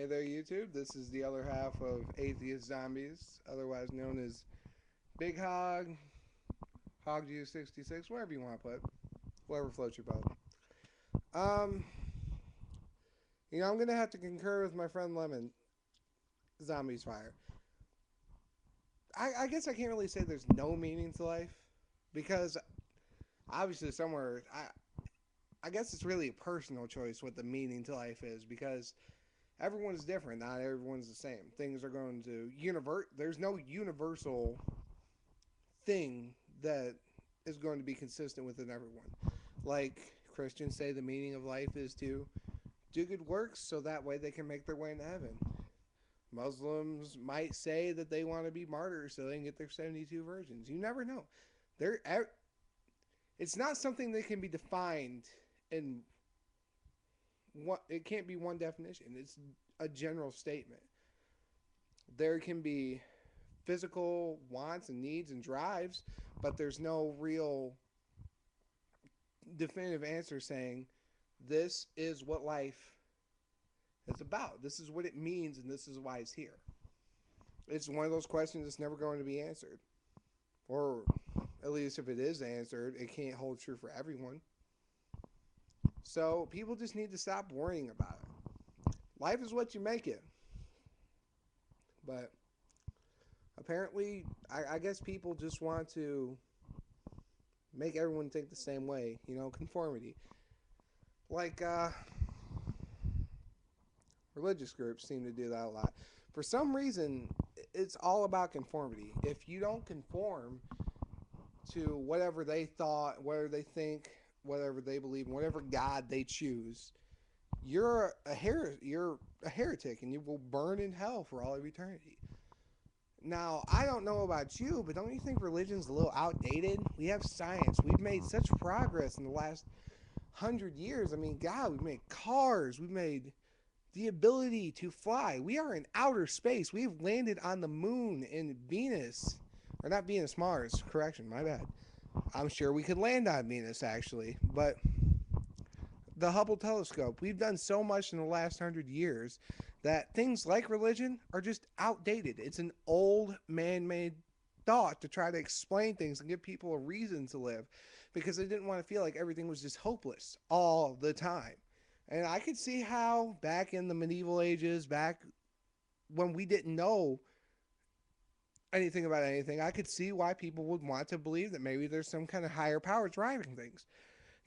Hey there, YouTube. This is the other half of Atheist Zombies, otherwise known as Big Hog, Hog G66, wherever you want to put, whatever floats your boat. Um, I'm gonna have to concur with my friend Lemon. Zombies fire. I guess I can't really say there's no meaning to life because obviously somewhere I guess it's really a personal choice what the meaning to life is because everyone's different. Not everyone's the same. Things are going to univert. There's no universal thing that is going to be consistent within everyone. Like Christians say, the meaning of life is to do good works so that way they can make their way into heaven. Muslims might say that they want to be martyrs so they can get their 72 virgins. You never know. They're, it's not something that can be defined in one, it can't be one definition. It's a general statement. There can be physical wants and needs and drives, but there's no real definitive answer saying this is what life is about. This is what it means, and this is why it's here. It's one of those questions that's never going to be answered. Or at least if it is answered, it can't hold true for everyone. So people just need to stop worrying about it. Life is what you make it. But apparently, I guess people just want to make everyone think the same way. Conformity. Like, religious groups seem to do that a lot. For some reason, it's all about conformity. If you don't conform to whatever they thought, whatever they think, whatever they believe, whatever God they choose, you're a heretic, and you will burn in hell for all of eternity. Now, I don't know about you, but don't you think religion's a little outdated? We have science. We've made such progress in the last 100 years. I mean, God, we've made cars. We've made the ability to fly. We are in outer space. We've landed on the moon in Venus. Or not Venus, Mars. Correction, my bad. I'm sure we could land on Venus, actually. But the Hubble telescope, we've done so much in the last 100 years that things like religion are just outdated. It's an old man-made thought to try to explain things and give people a reason to live because they didn't want to feel like everything was just hopeless all the time. And I could see how back in the medieval ages, back when we didn't know anything about anything, I could see why people would want to believe that maybe there's some kind of higher power driving things.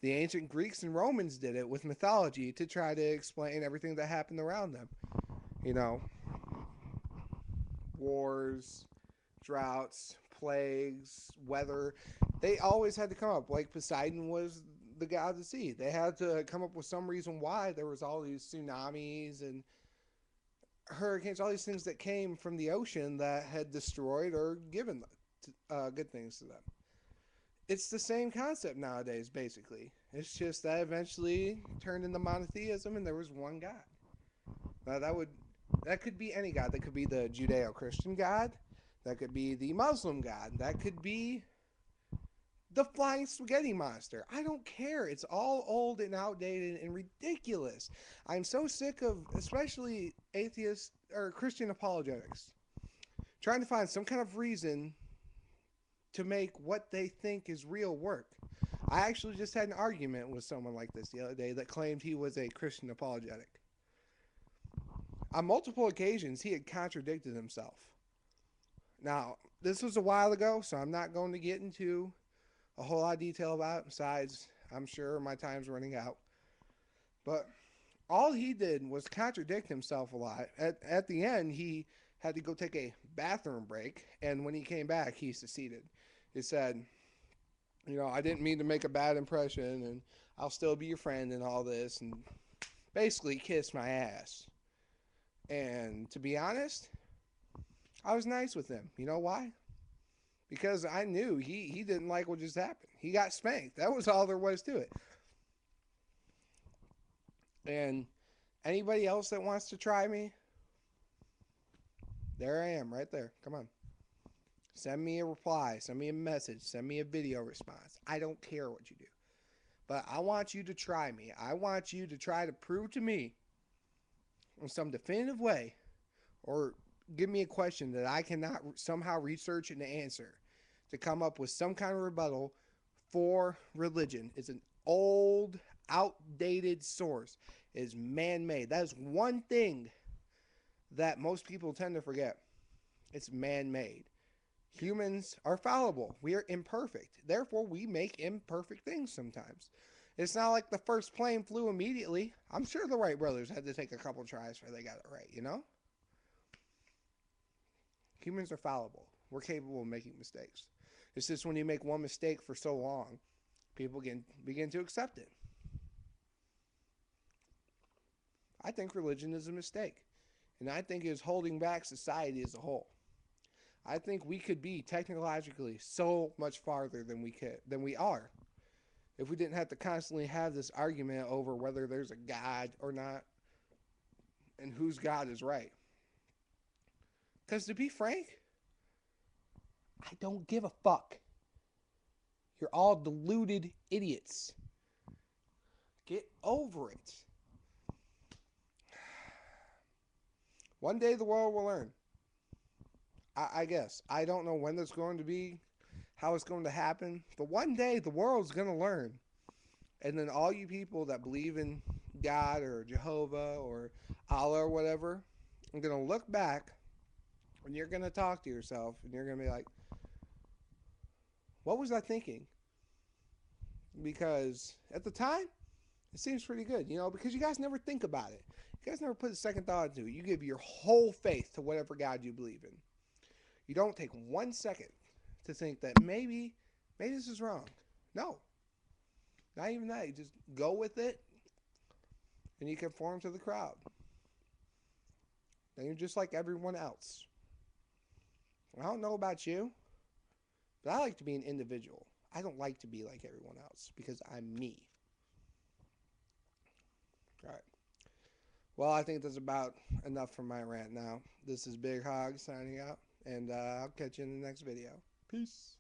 The ancient Greeks and Romans did it with mythology to try to explain everything that happened around them. You know, wars, droughts, plagues, weather. They always had to come up. Like Poseidon was the god of the sea. They had to come up with some reason why there was all these tsunamis and hurricanes, all these things that came from the ocean that had destroyed or given good things to them. It's the same concept nowadays, basically. It's just that eventually turned into monotheism, and there was one God. Now that could be any God. That could be the Judeo-Christian God. That could be the Muslim God. That could be the flying spaghetti monster. I don't care. It's all old and outdated and ridiculous. I'm so sick of, especially atheist or Christian apologetics, trying to find some kind of reason to make what they think is real work. I actually just had an argument with someone like this the other day that claimed he was a Christian apologetic. On multiple occasions, he had contradicted himself. Now, this was a while ago, so I'm not going to get into a whole lot of detail about it. Besides, I'm sure my time's running out. But all he did was contradict himself a lot. At the end, he had to go take a bathroom break, and when he came back, he seceded. He said, I didn't mean to make a bad impression, and I'll still be your friend and all this, and basically kissed my ass. And to be honest, I was nice with him. You know why? Because I knew he didn't like what just happened. He got spanked. That was all there was to it. And anybody else that wants to try me, there I am right there. Come on. Send me a reply. Send me a message. Send me a video response. I don't care what you do. But I want you to try me. I want you to try to prove to me in some definitive way, or give me a question that I cannot somehow research and answer to come up with some kind of rebuttal for religion is an old, outdated source. It is man made. That is one thing that most people tend to forget. It's man made. Humans are fallible. We are imperfect. Therefore, we make imperfect things sometimes. It's not like the first plane flew immediately. I'm sure the Wright brothers had to take a couple tries before they got it right, you know? Humans are fallible. We're capable of making mistakes. It's just when you make one mistake for so long, people begin to accept it. I think religion is a mistake. And I think it is holding back society as a whole. I think we could be technologically so much farther than we are if we didn't have to constantly have this argument over whether there's a God or not and whose God is right. Because to be frank, I don't give a fuck. You're all deluded idiots. Get over it. One day the world will learn. I guess. I don't know when that's going to be, how it's going to happen. But one day the world's going to learn. And then all you people that believe in God or Jehovah or Allah or whatever, are going to look back and you're going to talk to yourself and you're going to be like, what was I thinking? Because at the time, it seems pretty good, you know, because you guys never think about it. You guys never put a second thought into it. You give your whole faith to whatever God you believe in. You don't take 1 second to think that maybe this is wrong. No. Not even that. You just go with it and you conform to the crowd. Then you're just like everyone else. I don't know about you, but I like to be an individual. I don't like to be like everyone else because I'm me. All right. Well, I think that's about enough for my rant now. This is Big Hog signing out, and I'll catch you in the next video. Peace.